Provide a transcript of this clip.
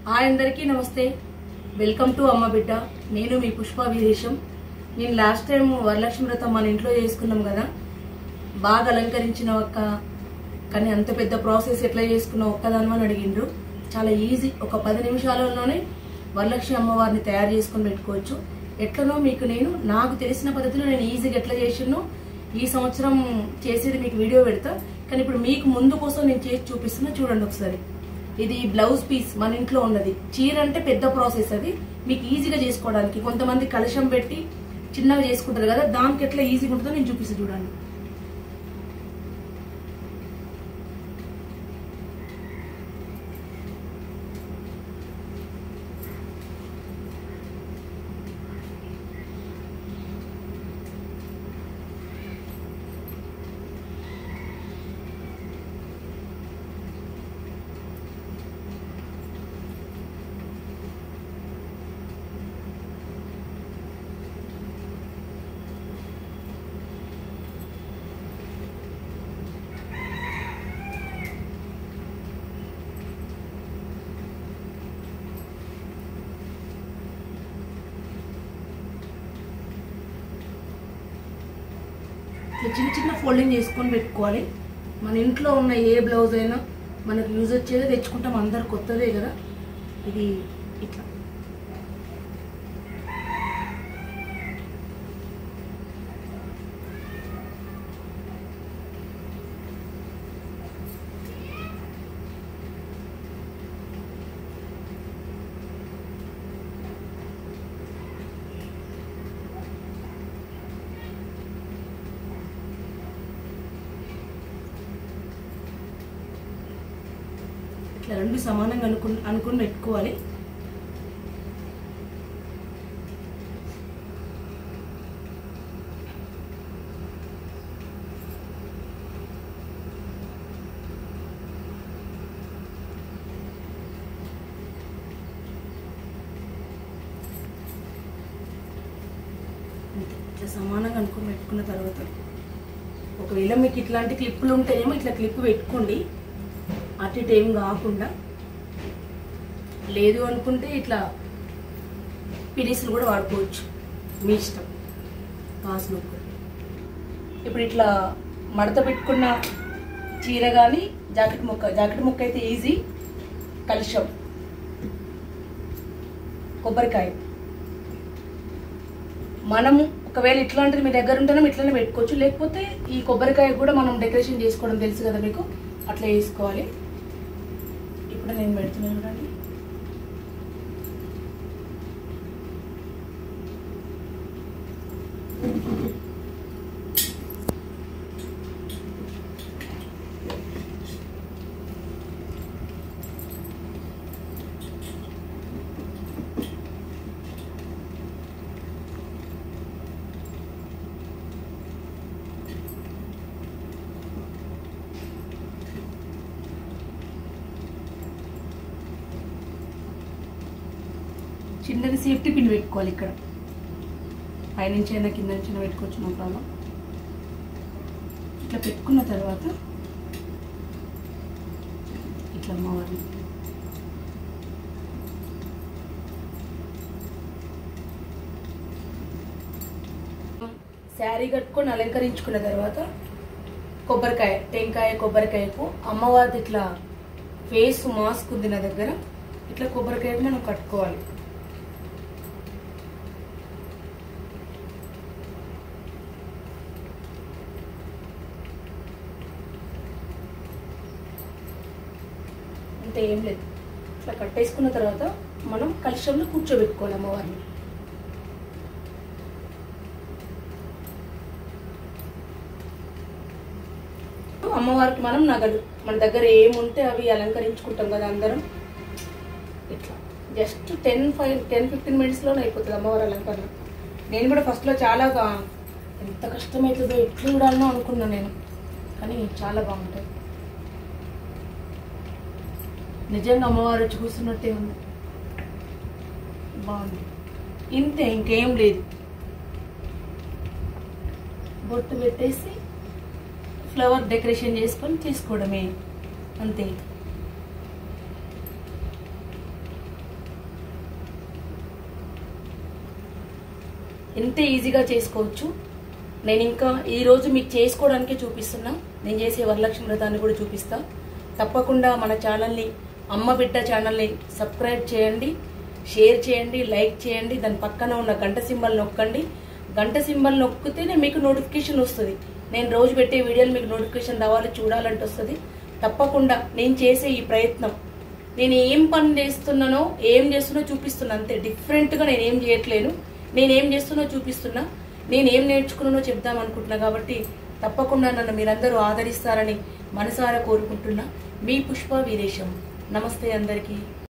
Hi అందరికీ నమస్తే. Welcome to అమ్మ బిడ్డ. నేను మీ పుష్ప విదేశం. నేను లాస్ట్ టైం వరలక్ష్మి వ్రతం మన ఇంట్లో చేసుకున్నాం కదా, బాగా అలంకరించిన ఒక్క, కానీ అంత పెద్ద ప్రాసెస్ ఎట్లా చేసుకున్నావు ఒక్కదాని అడిగిండ్రు. చాలా ఈజీ, ఒక 10 నిమిషాలలోనే వరలక్ష్మి అమ్మవారిని తయారు చేసుకొని పెట్టుకోవచ్చు. ఎట్లనో మీకు నేను నాకు తెలిసిన పద్ధతిలో నేను ఈజీగా ఎట్లా చేసినో ఈ సంవత్సరం చేసేది మీకు వీడియో పెడతా. కానీ ఇప్పుడు మీకు ముందు కోసం నేను చేసి చూపిస్తున్నా, చూడండి ఒకసారి. ఇది బ్లౌజ్ పీస్ మన ఇంట్లో ఉన్నది. చీర అంటే పెద్ద ప్రాసెస్, అది మీకు ఈజీగా చేసుకోవడానికి. కొంతమంది కలశం పెట్టి చిన్నగా చేసుకుంటారు కదా, దానికి ఎట్లా ఈజీగా ఉంటుందో నేను చూపిస్తాను చూడండి. చిన్న చిన్న ఫోల్డింగ్ చేసుకొని పెట్టుకోవాలి. మన ఇంట్లో ఉన్న ఏ బ్లౌజ్ అయినా మనకు యూజ్ వచ్చేదే తెచ్చుకుంటాం, అందరు కొత్తదే కదా. ఇది ఇట్లా రెండు సమానంగా అనుకుని పెట్టుకోవాలి. ఇట్లా సమానంగా అనుకుని పెట్టుకున్న తర్వాత, ఒకవేళ మీకు ఇట్లాంటి క్లిప్పులు ఉంటేనేమో ఇట్లా క్లిప్ పెట్టుకోండి, అటు ఇటు ఏం కాకుండా. లేదు అనుకుంటే ఇట్లా పినిసులు కూడా వాడుకోవచ్చు, మీ ఇష్టం. కాసులు ఇప్పుడు ఇట్లా మడత పెట్టుకున్న చీర కానీ జాకెట్ ముక్క అయితే ఈజీ. కలుషం, కొబ్బరికాయ, మనము ఒకవేళ ఇట్లాంటిది మీ దగ్గర ఉంటేనే ఇట్లనే పెట్టుకోవచ్చు. లేకపోతే ఈ కొబ్బరికాయ కూడా మనం డెకరేషన్ చేసుకోవడం తెలుసు కదా మీకు, అట్లా వేసుకోవాలి. ఇప్పుడు నేను పెడుతున్నాను చూడండి. చిన్నది సేఫ్టీ పిన్ పెట్టుకోవాలి ఇక్కడ, పైనుంచి అయినా కింద నుంచి అయినా పెట్టుకోవచ్చు, నో ప్రాబ్లం. ఇట్లా పెట్టుకున్న తర్వాత ఇట్లా అమ్మవారిని శారీ కట్టుకొని అలంకరించుకున్న తర్వాత కొబ్బరికాయ, టెంకాయ కొబ్బరికాయకు అమ్మవారిది ఇట్లా ఫేస్ మాస్క్ ఉంది నా దగ్గర, ఇట్లా కొబ్బరికాయకు మనం కట్టుకోవాలి. అంతే, ఏం లేదు. ఇట్లా కట్టేసుకున్న తర్వాత మనం కలశంలో కూర్చోబెట్టుకోవాలి అమ్మవారిని. అమ్మవారికి మనం నగలు, మన దగ్గర ఏముంటే అవి అలంకరించుకుంటాం కదా అందరం. ఇట్లా జస్ట్ 10-15 మినిట్స్లోనే అయిపోతుంది అమ్మవారి అలంకరణ. నేను కూడా ఫస్ట్లో చాలా ఎంత కష్టమవుతుందో, ఎట్లా చూడాలనో అనుకున్నాను నేను, కానీ చాలా బాగుంటుంది. నిజంగా అమ్మవారు వచ్చి కూర్చున్నట్టే ఉంది, బాగుంది. ఇంతే, ఇంకేం లేదు. బొట్టు పెట్టేసి ఫ్లవర్ డెకరేషన్ చేసుకోవడమే, అంతే. ఎంత ఈజీగా చేసుకోవచ్చు. నేను ఇంకా ఈరోజు మీకు చేసుకోవడానికే చూపిస్తున్నా. నేను చేసే వరలక్ష్మి వ్రతాన్ని కూడా చూపిస్తా. తప్పకుండా మన ఛానల్ని, అమ్మ బిడ్డ ఛానల్ని సబ్స్క్రైబ్ చేయండి, షేర్ చేయండి, లైక్ చేయండి. దాని పక్కన ఉన్న గంట సింబల్ నొక్కండి. గంట సింబల్ నొక్కితేనే మీకు నోటిఫికేషన్ వస్తుంది. నేను రోజు పెట్టే వీడియోలు మీకు నోటిఫికేషన్ రావాలి, చూడాలంటే వస్తుంది. తప్పకుండా నేను చేసే ఈ ప్రయత్నం, నేను ఏం పని చేస్తున్నానో ఏం చేస్తున్నా చూపిస్తున్నా. అంతే, డిఫరెంట్గా నేనేం చేయట్లేను. నేనేం చేస్తున్నా చూపిస్తున్నా. నేనేం నేర్చుకున్నానో చెప్దాం అనుకుంటున్నా. కాబట్టి తప్పకుండా నన్ను మీరందరూ ఆదరిస్తారని మనసారా కోరుకుంటున్నా. మీ పుష్ప వీరేశం. నమస్తే అందరికీ.